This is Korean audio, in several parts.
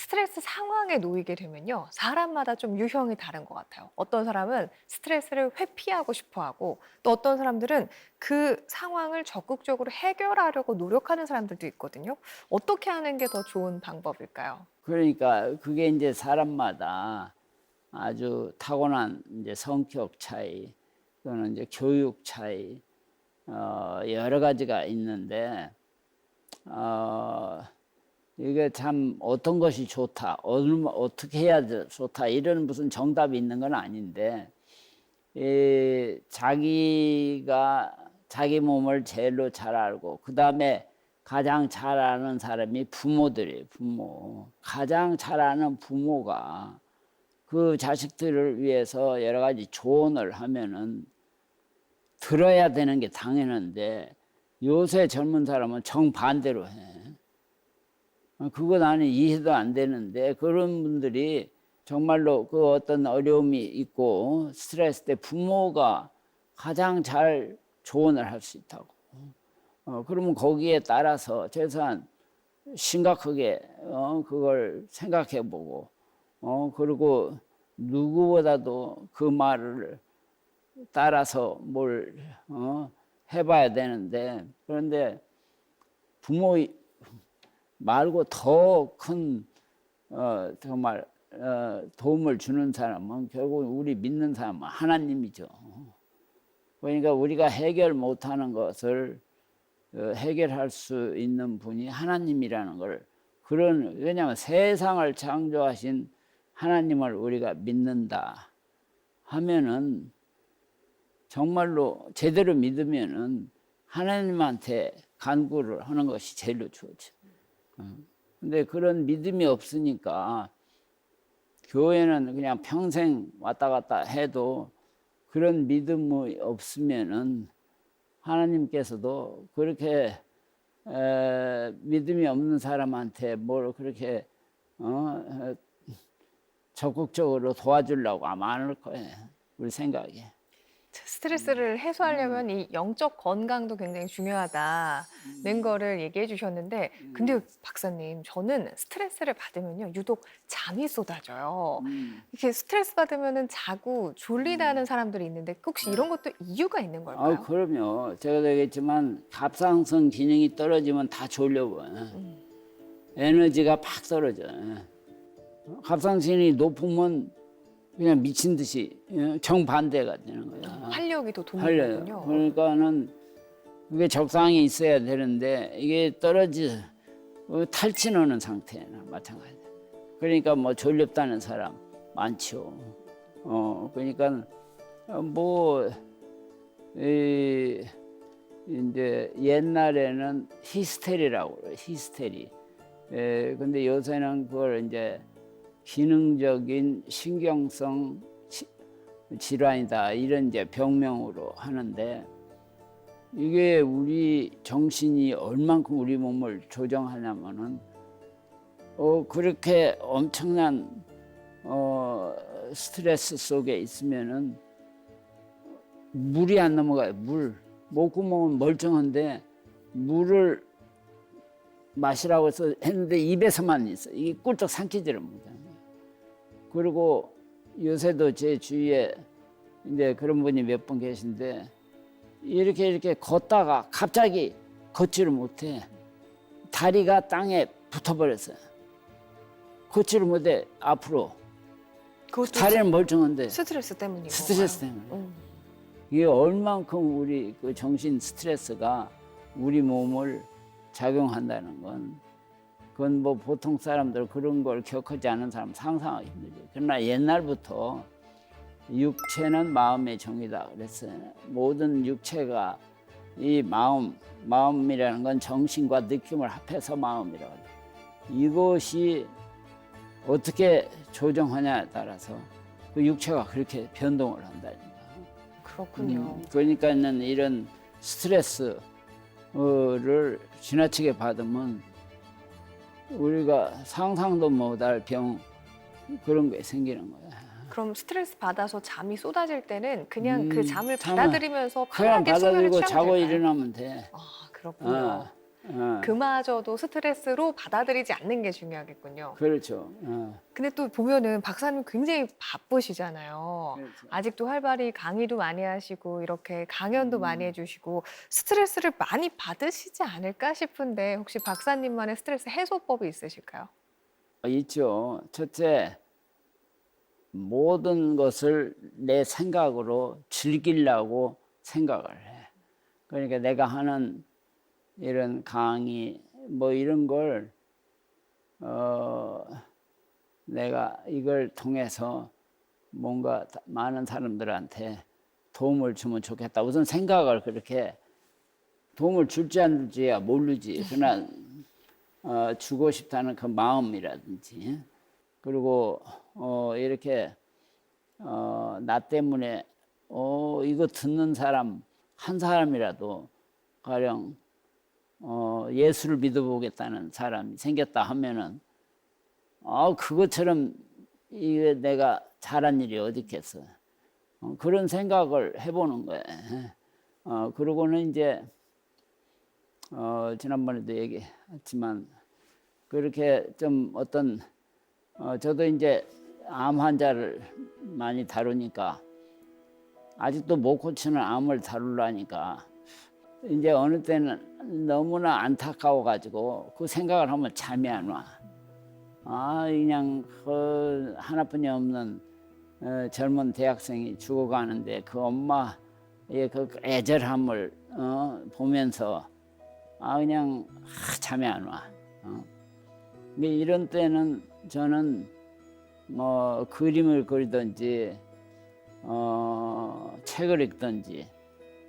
스트레스 상황에 놓이게 되면요. 사람마다 좀 유형이 다른 것 같아요. 어떤 사람은 스트레스를 회피하고 싶어 하고 또 어떤 사람들은 그 상황을 적극적으로 해결하려고 노력하는 사람들도 있거든요. 어떻게 하는 게 더 좋은 방법일까요? 그러니까 그게 이제 사람마다 아주 타고난 이제 성격 차이 또는 이제 교육 차이 여러 가지가 있는데 어 이게 참 어떤 것이 좋다, 어떻게 해야 좋다 이런 무슨 정답이 있는 건 아닌데 자기가 자기 몸을 제일로 잘 알고 그다음에 가장 잘 아는 사람이 부모들이에요. 부모. 가장 잘 아는 부모가 그 자식들을 위해서 여러 가지 조언을 하면은 들어야 되는 게 당연한데 요새 젊은 사람은 정반대로 해. 그거 나는 이해도 안 되는데 그런 분들이 정말로 그 어떤 어려움이 있고 스트레스 때 부모가 가장 잘 조언을 할 수 있다고. 그러면 거기에 따라서 최소한 심각하게 그걸 생각해 보고 그리고 누구보다도 그 말을 따라서 뭘 해봐야 되는데 그런데 부모 말고 더 큰 정말 도움을 주는 사람은 결국 우리 믿는 사람은 하나님이죠. 그러니까 우리가 해결 못하는 것을 해결할 수 있는 분이 하나님이라는 걸 왜냐하면 세상을 창조하신 하나님을 우리가 믿는다 하면은 정말로 제대로 믿으면은 하나님한테 간구를 하는 것이 제일로 좋죠. 근데 그런 믿음이 없으니까 교회는 그냥 평생 왔다 갔다 해도 그런 믿음이 없으면은 하나님께서도 그렇게 믿음이 없는 사람한테 뭘 그렇게 적극적으로 도와주려고 아마 안 할 거예요. 우리 생각에. 스트레스를 해소하려면 이 영적 건강도 굉장히 중요하다는 거를 얘기해 주셨는데, 근데 박사님, 저는 스트레스를 받으면요, 유독 잠이 쏟아져요. 이렇게 스트레스 받으면은 자고 졸리다는 사람들이 있는데, 혹시 이런 것도 이유가 있는 걸까요? 그럼요. 제가 얘기했지만 갑상선 기능이 떨어지면 다 졸려워. 에너지가 팍 떨어져. 갑상선이 높으면 그냥 미친 듯이 정반대가 되는 거야. 활력이 더 활려요. 돋는군요. 그러니까는 그게 적당히 있어야 되는데 이게 탈진하는 상태나 마찬가지야. 그러니까 뭐 졸렵다는 사람 많죠. 그러니까 뭐 이제 옛날에는 히스테리라고 그래요. 히스테리. 근데 요새는 그걸 이제 기능적인 신경성 질환이다 이런 이제 병명으로 하는데 이게 우리 정신이 얼만큼 우리 몸을 조정하냐면은 그렇게 엄청난 스트레스 속에 있으면은 물이 안 넘어가요. 목구멍은 멀쩡한데 물을 마시라고 해서 했는데 입에서만 있어. 이게 꿀떡 삼키지를 못하는 거예요. 그리고 요새도 제 주위에 이제 그런 분이 몇 분 계신데 이렇게 걷다가 갑자기 걷지를 못해. 다리가 땅에 붙어버렸어요. 걷지를 못해 앞으로. 그것도 다리는 멀쩡한데 스트레스 때문인 스트레스 건가요? 때문에. 이게 얼만큼 우리 그 정신 스트레스가 우리 몸을 작용한다는 그건 뭐 보통 사람들 그런 걸 겪지 않은 사람 상상하기 힘들죠. 그러나 옛날부터 육체는 마음의 정이다 그랬어요. 모든 육체가 이 마음이라는 건 정신과 느낌을 합해서 마음이라고 해요. 이것이 어떻게 조정하냐에 따라서 그 육체가 그렇게 변동을 한다니까. 그렇군요. 그러니까는 이런 스트레스를 지나치게 받으면 우리가 상상도 못할 병 그런 게 생기는 거야. 그럼 스트레스 받아서 잠이 쏟아질 때는 그냥 그 잠을 잠을 받아들이면서 그냥 편하게 숙면을 받아들이고 취하면 자고 될까요? 일어나면 돼. 아, 그렇군요. 그마저도 스트레스로 받아들이지 않는 게 중요하겠군요. 그렇죠. 근데 또 보면은 박사님 굉장히 바쁘시잖아요. 그렇죠. 아직도 활발히 강의도 많이 하시고 이렇게 강연도 많이 해주시고 스트레스를 많이 받으시지 않을까 싶은데 혹시 박사님만의 스트레스 해소법이 있으실까요? 있죠. 첫째, 모든 것을 내 생각으로 즐기려고 생각을 해. 그러니까 내가 하는 이런 강의 뭐 이런 걸 내가 이걸 통해서 뭔가 많은 사람들한테 도움을 주면 좋겠다. 우선 생각을 그렇게 도움을 줄지 안 줄지야 모르지. 그러나 주고 싶다는 그 마음이라든지 그리고 이렇게 나 때문에 이거 듣는 사람 한 사람이라도 가령 예수를 믿어보겠다는 사람이 생겼다 하면은 그것처럼 이게 내가 잘한 일이 어디 있겠어. 그런 생각을 해보는 거예요. 그러고는 이제 지난번에도 얘기했지만 그렇게 좀 어떤 저도 이제 암 환자를 많이 다루니까 아직도 못 고치는 암을 다루려니까 이제 어느 때는 너무나 안타까워 가지고 그 생각을 하면 잠이 안 와. 그냥 그 하나뿐이 없는 젊은 대학생이 죽어가는데 그 엄마의 그 애절함을 보면서 그냥 잠이 안 와. 근데 이런 때는 저는 뭐 그림을 그리든지 책을 읽든지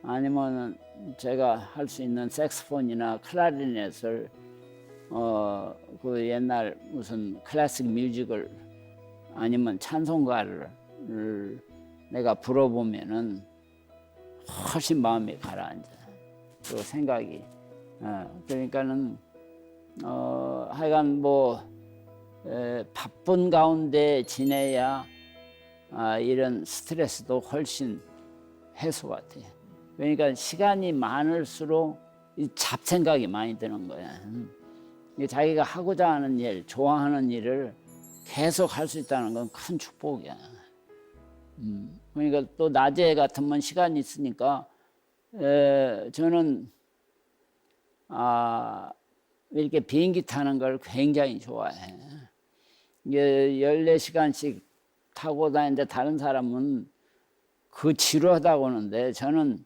아니면은 제가 할 수 있는 색소폰이나 클라리넷을 그 옛날 무슨 클래식 뮤직을 아니면 찬송가를 내가 불어보면은 훨씬 마음이 가라앉아. 그 생각이. 그러니까는 하여간 뭐 바쁜 가운데 지내야 이런 스트레스도 훨씬 해소가 돼. 그러니까 시간이 많을수록 이 잡생각이 많이 드는 거야. 자기가 하고자 하는 일, 좋아하는 일을 계속 할 수 있다는 건 큰 축복이야. 그러니까 또 낮에 같으면 시간이 있으니까 저는 이렇게 비행기 타는 걸 굉장히 좋아해. 이게 14시간씩 타고 다니는데 다른 사람은 그 지루하다고 하는데 저는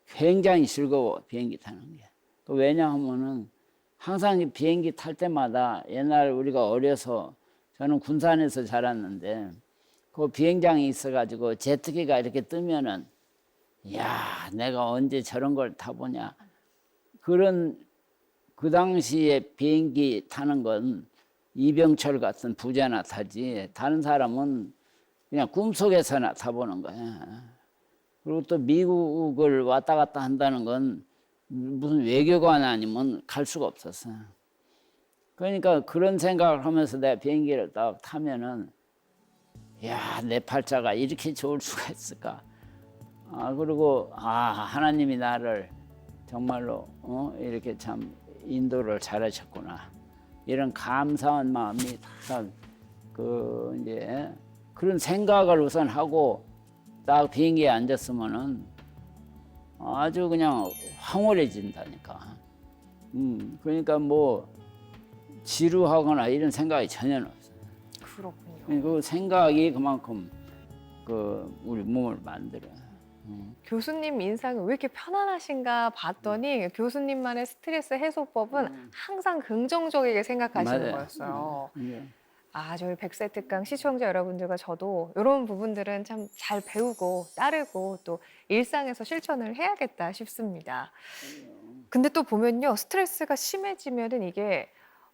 굉장히 즐거워, 비행기 타는 게. 왜냐하면은 항상 이 비행기 탈 때마다 옛날 우리가 어려서 저는 군산에서 자랐는데 그 비행장이 있어가지고 제트기가 이렇게 뜨면은 야, 내가 언제 저런 걸 타보냐. 그런 그 당시에 비행기 타는 건 이병철 같은 부자나 타지 다른 사람은 그냥 꿈속에서나 타보는 거야. 그리고 또 미국을 왔다 갔다 한다는 건 무슨 외교관 아니면 갈 수가 없었어. 그러니까 그런 생각을 하면서 내가 비행기를 딱 타면은 야, 내 팔자가 이렇게 좋을 수가 있을까. 그리고 하나님이 나를 정말로 이렇게 참 인도를 잘하셨구나. 이런 감사한 마음이 딱 이제 그런 생각을 우선 하고 딱 비행기에 앉았으면은 아주 그냥 황홀해진다니까. 그러니까 뭐 지루하거나 이런 생각이 전혀 없어요. 그렇군요. 그 생각이 그만큼 우리 몸을 만들어요. 교수님 인상이 왜 이렇게 편안하신가 봤더니 교수님만의 스트레스 해소법은 항상 긍정적이게 생각하시는 맞아요. 거였어요. 예. 저희 100세 특강 시청자 여러분들과 저도 이런 부분들은 참 잘 배우고 따르고 또 일상에서 실천을 해야겠다 싶습니다. 근데 또 보면요, 스트레스가 심해지면은 이게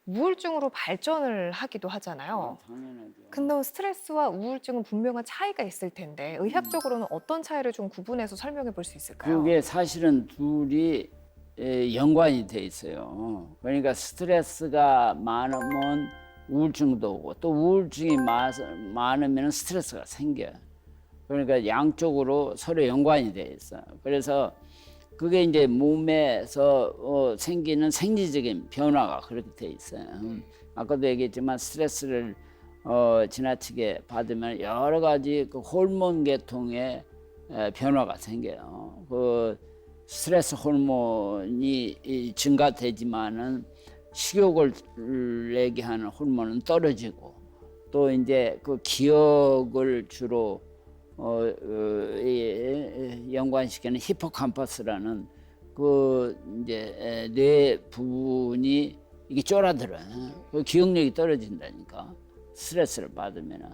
우울증으로 발전을 하기도 하잖아요. 당연하죠. 근데 스트레스와 우울증은 분명한 차이가 있을 텐데 의학적으로는 어떤 차이를 좀 구분해서 설명해 볼 수 있을까요? 그게 사실은 둘이 연관이 돼 있어요. 그러니까 스트레스가 많으면 우울증도 오고 또 우울증이 많으면 스트레스가 생겨요. 그러니까 양쪽으로 서로 연관이 돼 있어요. 그래서 그게 이제 몸에서 생기는 생리적인 변화가 그렇게 돼 있어요. 아까도 얘기했지만 스트레스를 지나치게 받으면 여러 가지 그 호르몬 계통의 변화가 생겨요. 그 스트레스 호르몬이 증가되지만은 식욕을 내게 하는 호르몬은 떨어지고, 또 이제 그 기억을 주로 연관시키는 히포캄퍼스라는 그 이제 뇌 부분이 이게 쫄아들어요. 그 기억력이 떨어진다니까, 스트레스를 받으면은.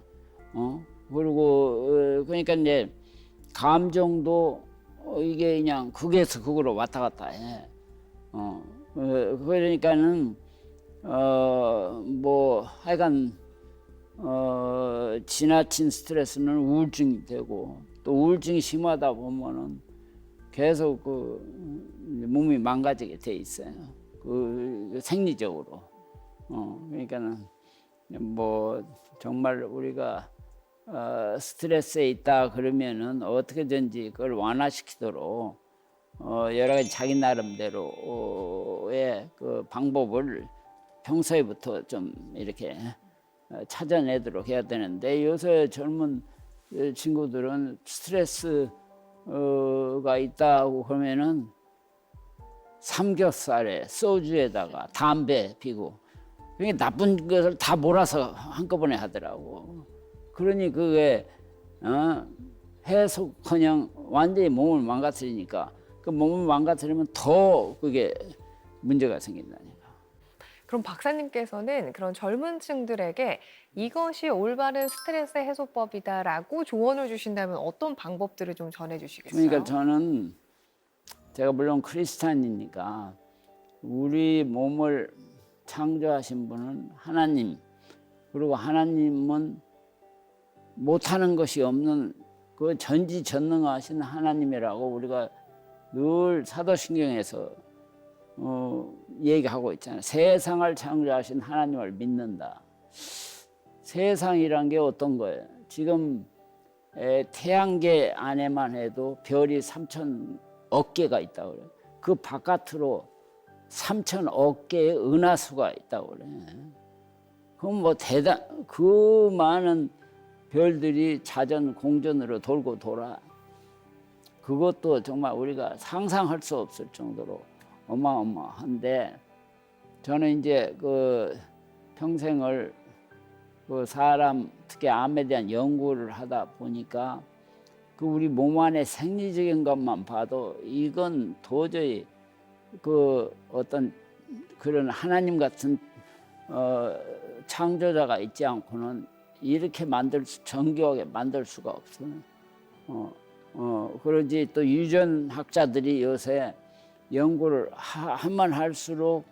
그리고 그러니까 이제 감정도 이게 그냥 극에서 극으로 왔다 갔다 해. 그러니까는 뭐 하여간 지나친 스트레스는 우울증이 되고, 또 우울증이 심하다 보면은 계속 그 몸이 망가지게 돼 있어요. 그 생리적으로. 그러니까는 뭐 정말 우리가 스트레스에 있다 그러면은 어떻게든지 그걸 완화시키도록 여러 가지 자기 나름대로의 그 방법을 평소에부터 좀 이렇게 찾아내도록 해야 되는데, 요새 젊은 친구들은 스트레스가 있다고 그러면은 삼겹살에 소주에다가 담배 피고, 그게 나쁜 것을 다 몰아서 한꺼번에 하더라고. 그러니 그게 해소커녕 완전히 몸을 망가뜨리니까, 그 몸을 망가뜨리면 더 그게 문제가 생긴다니까. 그럼 박사님께서는 그런 젊은 층들에게 이것이 올바른 스트레스 해소법이다라고 조언을 주신다면 어떤 방법들을 좀 전해주시겠어요? 그러니까 저는, 제가 물론 크리스찬이니까, 우리 몸을 창조하신 분은 하나님, 그리고 하나님은 못하는 것이 없는 그 전지전능하신 하나님이라고 우리가 늘 사도신경에서 얘기하고 있잖아요. 세상을 창조하신 하나님을 믿는다. 세상이란 게 어떤 거예요? 지금 태양계 안에만 해도 별이 3,000억 개가 있다고 그래요. 그 바깥으로 3,000억 개의 은하수가 있다고 그래요. 그럼 뭐 그 많은 별들이 자전 공전으로 돌고 돌아. 그것도 정말 우리가 상상할 수 없을 정도로 어마어마한데, 저는 이제 그 평생을 그 사람, 특히 암에 대한 연구를 하다 보니까 그 우리 몸 안에 생리적인 것만 봐도 이건 도저히 그 어떤 그런 하나님 같은 창조자가 있지 않고는 이렇게 정교하게 만들 수가 없어요. 그러지 또 유전학자들이 요새 연구를 하면 할수록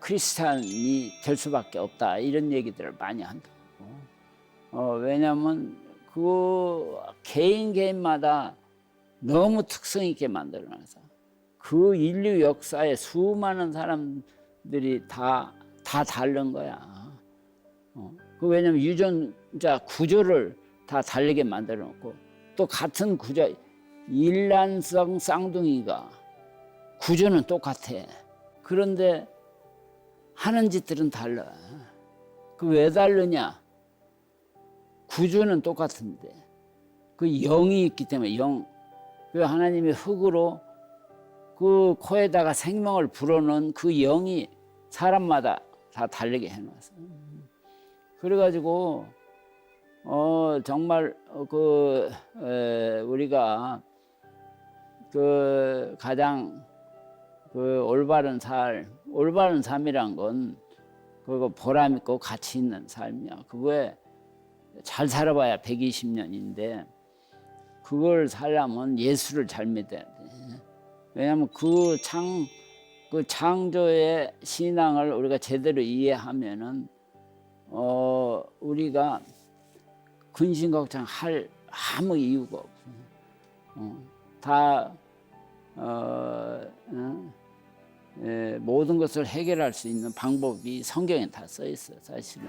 크리스찬이 될 수밖에 없다, 이런 얘기들을 많이 한다고. 왜냐하면 그 개인마다 너무 특성 있게 만들어놔서 그 인류 역사에 수많은 사람들이 다 다른 거야. 그 왜냐면 유전자 구조를 다 다르게 만들어 놓고, 또 같은 구조, 일란성 쌍둥이가 구조는 똑같아. 그런데 하는 짓들은 달라. 그 왜 다르냐? 구조는 똑같은데 그 영이 있기 때문에. 그 하나님의 흙으로 그 코에다가 생명을 불어넣은 그 영이 사람마다 다 다르게 해놨어. 그래가지고 정말 우리가 그 가장 그 올바른 삶이란 건 그거 보람 있고 가치 있는 삶이야. 그거에 잘 살아봐야 120년인데 그걸 살려면 예수를 잘 믿어야 돼. 왜냐하면 그 창조의 신앙을 우리가 제대로 이해하면은 우리가 근심 걱정할 아무 이유가 없어. 모든 것을 해결할 수 있는 방법이 성경에 다 써 있어, 사실은.